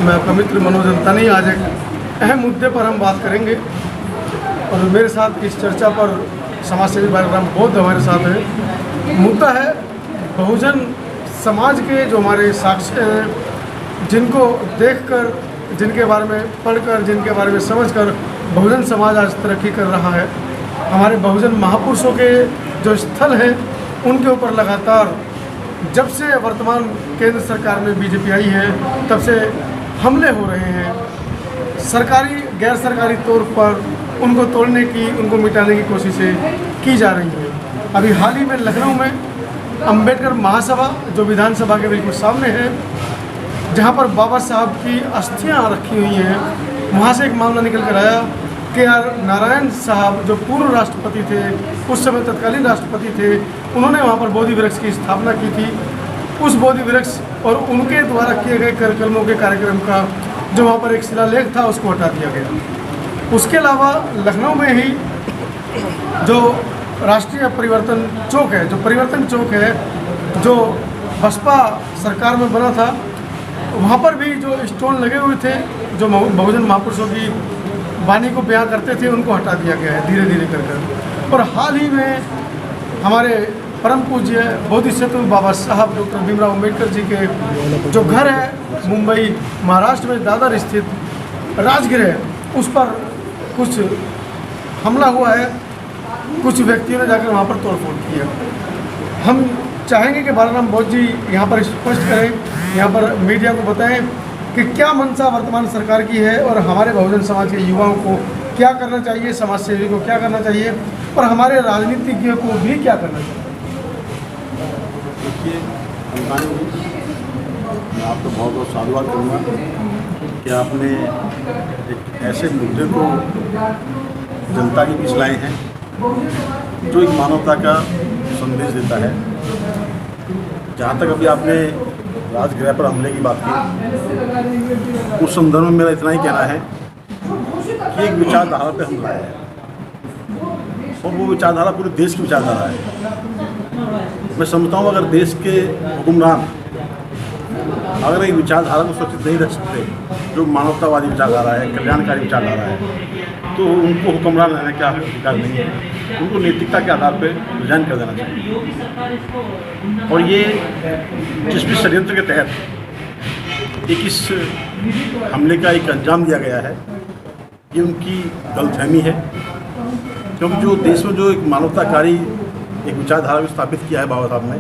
मैं आपका मित्र मनोज अंतानी। आज एक अहम मुद्दे पर हम बात करेंगे और मेरे साथ इस चर्चा पर समाज सेवी बालराम बौद्ध हमारे साथ है। मुद्दा है बहुजन समाज के जो हमारे साक्ष्य हैं, जिनको देखकर, जिनके बारे में पढ़कर, जिनके बारे में समझकर बहुजन समाज आज तरक्की कर रहा है। हमारे बहुजन महापुरुषों के जो स्थल हैं उनके ऊपर लगातार जब से वर्तमान केंद्र सरकार में बीजेपी आई है तब से हमले हो रहे हैं। सरकारी गैर सरकारी तौर पर उनको तोड़ने की, उनको मिटाने की कोशिशें की जा रही हैं। अभी हाल ही में लखनऊ में अंबेडकर महासभा जो विधानसभा के बिल्कुल सामने है, जहां पर बाबा साहब की अस्थियां रखी हुई हैं, वहां से एक मामला निकल कर आया कि नारायण साहब जो पूर्व राष्ट्रपति थे, उस समय तत्कालीन राष्ट्रपति थे, उन्होंने वहाँ पर बोधि वृक्ष की स्थापना की थी। उस बोधि वृक्ष और उनके द्वारा किए गए कार्यक्रमों के कार्यक्रम का जो वहाँ पर एक शिलालेख था उसको हटा दिया गया। उसके अलावा लखनऊ में ही जो राष्ट्रीय परिवर्तन चौक है, जो परिवर्तन चौक है, जो बसपा सरकार में बना था, वहाँ पर भी जो स्टोन लगे हुए थे जो बहुजन महापुरुषों की वाणी को बयां करते थे, उनको हटा दिया गया है धीरे धीरे कर। और हाल ही में हमारे परम पूज्य बोधिसत्व बाबा साहब डॉक्टर भीमराव अम्बेडकर जी के जो घर है मुंबई महाराष्ट्र में दादर स्थित राजगृह, उस पर कुछ हमला हुआ है। कुछ व्यक्तियों ने जाकर वहाँ पर तोड़फोड़ की है। हम चाहेंगे कि बालाराम बौद्ध जी यहाँ पर स्पष्ट करें, यहाँ पर मीडिया को बताएं कि क्या मंशा वर्तमान सरकार की है और हमारे बहुजन समाज के युवाओं को क्या करना चाहिए, समाज सेवी को क्या करना चाहिए और हमारे राजनीतिज्ञों को भी क्या करना चाहिए। देखिए, मैं आपको बहुत बहुत साधुवाद करूँगा कि आपने एक ऐसे मुद्दे को जनता के बीच लाए हैं जो एक मानवता का संदेश देता है। जहाँ तक अभी आपने राजगृह पर हमले की बात की, उस संदर्भ में मेरा इतना ही कहना है कि एक विचारधारा पे हमला है और वो विचारधारा पूरे देश की विचारधारा है। मैं समझता हूँ अगर देश के हुक्मरान अगर एक विचारधारा को सुरक्षित नहीं रख सकते, जो मानवतावादी विचारधारा है, कल्याणकारी विचारधारा है, तो उनको हुक्मरान रहने का अधिकार नहीं है। उनको नैतिकता के आधार पर रिजाइन कर देना चाहिए। और ये जिस भी षड्यंत्र के तहत एक इस हमले का एक अंजाम दिया गया है, ये उनकी गलतफहमी है। क्योंकि जो देश में जो एक मानवताकारी एक विचारधारा को स्थापित किया है बाबा साहब ने,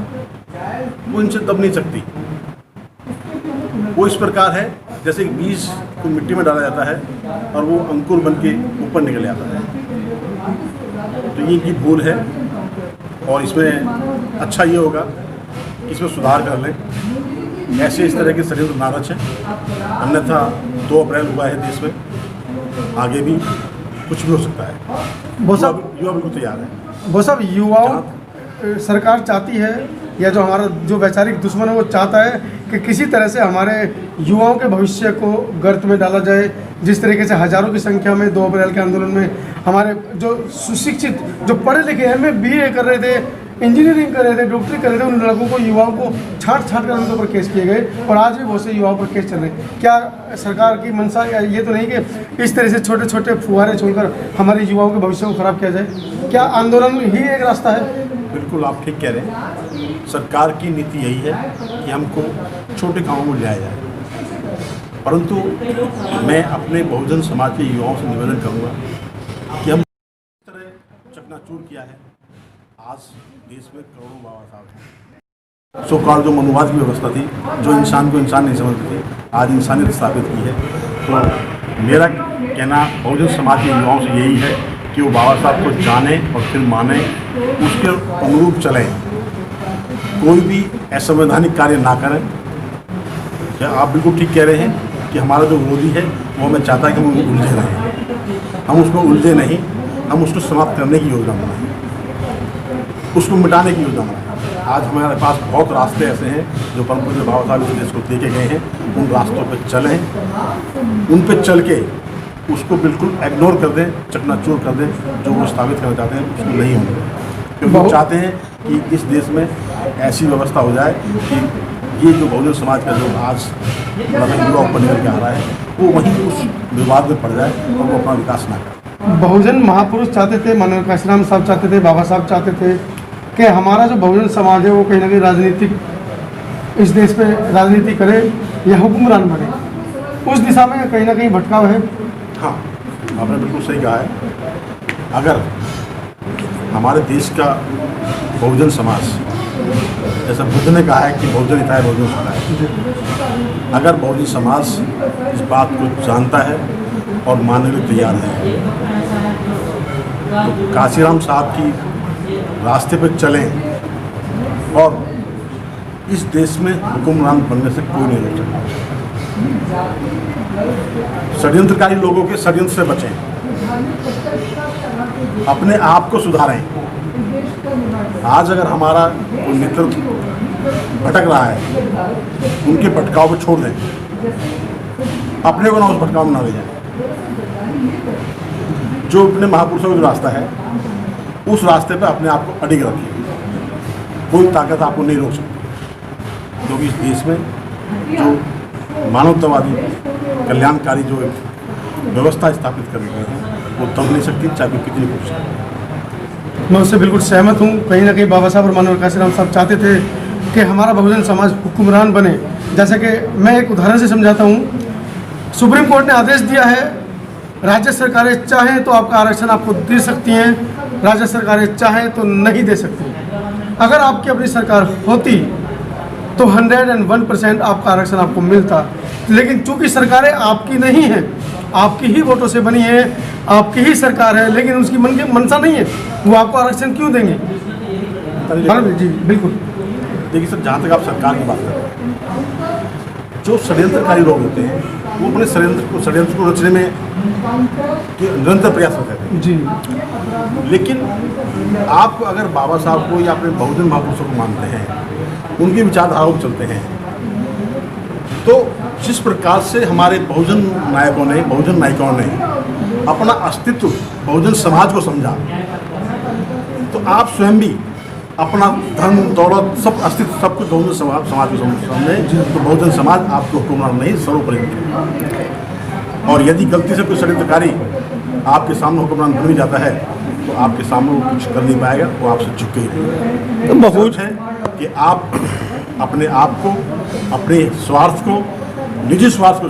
वो इनसे दब नहीं सकती। वो इस प्रकार है जैसे एक बीज को मिट्टी में डाला जाता है और वो अंकुर बन के ऊपर निकल आता है। तो ये इनकी भूल है और इसमें अच्छा ये होगा कि इसमें सुधार कर लें। ऐसे इस तरह के षड्यंत्र ना रचें, अन्यथा 2 अप्रैल हुआ है देश में, आगे भी कुछ भी हो सकता है। वो सब युवा बिल्कुल तैयार है। वो सब युवाओं सरकार चाहती है या जो हमारा जो वैचारिक दुश्मन है वो चाहता है कि किसी तरह से हमारे युवाओं के भविष्य को गर्त में डाला जाए। जिस तरीके से हज़ारों की संख्या में 2 अप्रैल के आंदोलन में हमारे जो सुशिक्षित, जो पढ़े लिखे एमए बीए कर रहे थे, इंजीनियरिंग कर रहे थे, डॉक्टरी कर रहे थे, उन लड़कों को, युवाओं को छांट कर उनके ऊपर केस किए गए और आज भी बहुत से युवाओं पर केस चल रहे हैं। क्या सरकार की मंशा ये तो नहीं कि इस तरह से छोटे छोटे फुहारे छोड़कर हमारे युवाओं के भविष्य को खराब किया जाए? क्या आंदोलन ही एक रास्ता है? बिल्कुल आप ठीक कह रहे हैं। सरकार की नीति यही है कि हमको छोटे कामों में लिया जाए, परंतु मैं अपने बहुजन समाज के युवाओं से निवेदन करूँगा कि हम इस तरह चकनाचूर किया है। आज देश में करोड़ों बाबा साहब हैं। सो कॉल जो मनुवाद की व्यवस्था थी, जो इंसान को इंसान नहीं समझती थी, आज इंसानियत स्थापित की है। तो मेरा कहना बहुजन समाज के युवाओं से यही है कि वो बाबा साहब को जाने और फिर माने, उसके अनुरूप चलें, कोई भी असंवैधानिक कार्य ना करें। क्या आप बिल्कुल ठीक कह रहे हैं कि हमारा जो विरोधी है वो हमें चाहता है कि हम उलझे रहें। हम उसको उलझे नहीं, हम उसको समाप्त करने की योजना बनाएं, उसको मिटाने की योजना बनाएं। आज हमारे पास बहुत रास्ते ऐसे हैं जो परम पूज्य बाबा साहब इस देश को देके गए हैं। उन रास्तों पर चलें, उन पर चल के उसको बिल्कुल इग्नोर कर दें, चकनाचूर कर दें। जो वो स्थापित करना चाहते हैं उसको नहीं होने दें, क्योंकि वो चाहते हैं कि इस देश में ऐसी व्यवस्था हो जाए कि ये जो बहुजन समाज का जो आज युवा ऊपर निकल के आ रहा है वो वहीं उस विवाद में पड़ जाए और वो अपना विकास ना करे। बहुजन महापुरुष चाहते थे, माननीय काशीराम साहब चाहते थे, बाबा साहब चाहते थे कि हमारा जो बहुजन समाज है वो कहीं ना कहीं राजनीतिक इस देश पे राजनीति करे या हुक्मरान बने, उस दिशा में कहीं ना कहीं भटकाव है। हाँ, आपने बिल्कुल सही कहा है। अगर हमारे देश का बहुजन समाज, जैसा बुद्ध ने कहा है कि बहुजन हिताय बहुजन सुखाय, अगर बहुजन समाज इस बात को जानता है और मानने के लिए तैयार है तो काशीराम साहब की रास्ते पर चलें और इस देश में हुक्मरान बनने से कोई नहीं रोक सकता। षड्यंत्रकारी लोगों के षड्यंत्र से बचें, अपने आप को सुधारें। आज अगर हमारा कोई नेतृत्व भटक रहा है, उनके भटकाव को छोड़ दें, अपने को ना उस भटकाव में ना ले जाए। जो अपने महापुरुषों का जो रास्ता है उस रास्ते पर अपने आप को अडिग रखिए, कोई ताकत आपको नहीं रोक सकती। क्योंकि इस देश में जो मानवतावादी कल्याणकारी जो व्यवस्था स्थापित करनी है वो तब नहीं सकती चाहे कोई कितनी कोशिश करे। मैं उससे बिल्कुल सहमत हूँ। कहीं ना कहीं बाबा साहब और माननीय काशीराम साहब चाहते थे कि हमारा बहुजन समाज हुक्मरान बने। जैसे कि मैं एक उदाहरण से समझाता हूँ। सुप्रीम कोर्ट ने आदेश दिया है, राज्य सरकारें चाहें तो आपका आरक्षण आपको दे सकती हैं, राज्य सरकारें चाहें तो नहीं दे सकती। अगर आपकी अपनी सरकार होती तो 101% आपका आरक्षण आपको मिलता, लेकिन चूंकि सरकारें आपकी नहीं हैं, आपकी ही वोटों से बनी है, आपकी ही सरकार है, लेकिन उसकी मन की मनसा नहीं है, वो आपको आरक्षण क्यों देंगे? जी बिल्कुल। देखिए सर, जहाँ तक आप सरकार की बात कर रहे हैं, जो षड्यंत्रकारी लोग होते हैं वो अपने षड्यंत्र को रचने में निरंतर प्रयास करते हैं जी। लेकिन आप अगर बाबा साहब को या अपने बहुजन महापुरुषों को मानते हैं, उनकी विचारधाराओं पर चलते हैं, तो जिस प्रकार से हमारे बहुजन नायकों ने, बहुजन नायिकाओं ने अपना अस्तित्व बहुजन समाज को समझा, तो आप स्वयं भी अपना धन दौलत सब अस्तित्व सब कुछ बहुजन समाज को समझे, तो बहुजन समाज आपको हुक्मरान नहीं सर्वोपरि है। और यदि गलती से कोई षड्यंत्रकारी आपके सामने हुक्मरान बन भी जाता है तो आपके सामने वो कुछ कर नहीं पाएगा, वो आपसे झुक ही नहीं। तो बहुत है कि आप अपने आप को, अपने स्वार्थ को, निजी स्वार्थ को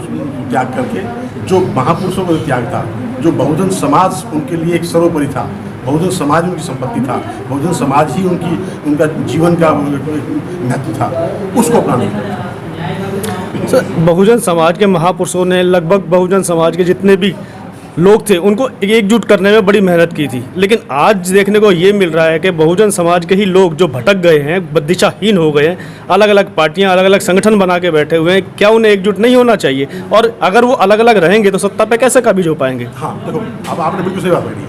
त्याग करके, जो महापुरुषों का त्याग था, जो बहुजन समाज उनके लिए एक सर्वोपरि था, बहुजन समाज उनकी संपत्ति था, बहुजन समाज ही उनका जीवन का महत्व था, उसको अपनाने की। सर, बहुजन समाज के महापुरुषों ने लगभग बहुजन समाज के जितने भी लोग थे उनको एकजुट करने में बड़ी मेहनत की थी, लेकिन आज देखने को ये मिल रहा है कि बहुजन समाज के ही लोग जो भटक गए हैं, दिशाहीन हो गए हैं, अलग अलग पार्टियां, अलग अलग संगठन बना के बैठे हुए हैं। क्या उन्हें एकजुट नहीं होना चाहिए? और अगर वो अलग अलग रहेंगे तो सत्ता पे कैसे काबिज हो पाएंगे? हाँ देखो, अब आपने बिल्कुल सही बात कही है।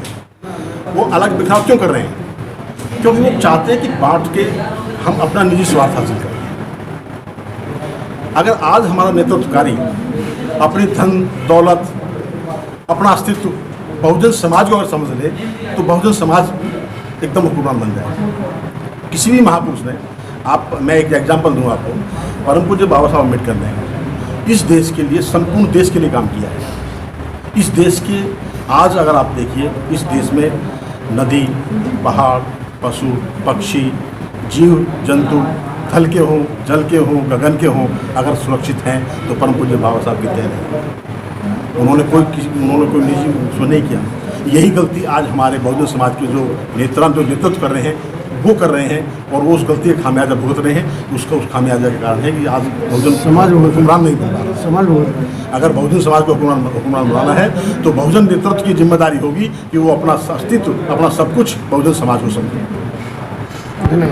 वो अलग बिखराव क्यों कर रहे हैं? क्योंकि वो चाहते हैं कि बांट के हम अपना निजी स्वार्थ हासिल करें। अगर आज हमारा नेतृत्वकारी अपनी धन दौलत, अपना अस्तित्व बहुजन समाज को अगर समझ ले तो बहुजन समाज एकदम हुक्मरान बन जाए। किसी भी महापुरुष ने, मैं एक एग्जांपल दूंगा आपको, परम पूज्य बाबा साहब अम्बेडकर ने इस देश के लिए, संपूर्ण देश के लिए काम किया है। इस देश के आज अगर आप देखिए, इस देश में नदी, पहाड़, पशु पक्षी, जीव जंतु, थल के हों, जल के हों, गगन के हों, अगर सुरक्षित हैं तो परम पूज्य बाबा साहब की देन है। उन्होंने कोई निजी उसमें नहीं किया। यही गलती आज हमारे बहुजन समाज के जो नेतृत्व कर रहे हैं वो कर रहे हैं, और वो उस गलती का खामियाजा भुगत रहे हैं। उसका उस खामियाजा के कारण है कि आज बहुजन समाज हुक्मरान नहीं बन रहा। समाज अगर बहुजन समाज को हुक्मरान बनाना है तो बहुजन नेतृत्व की जिम्मेदारी होगी कि वो अपना अस्तित्व, अपना सब कुछ बहुजन समाज को समझे।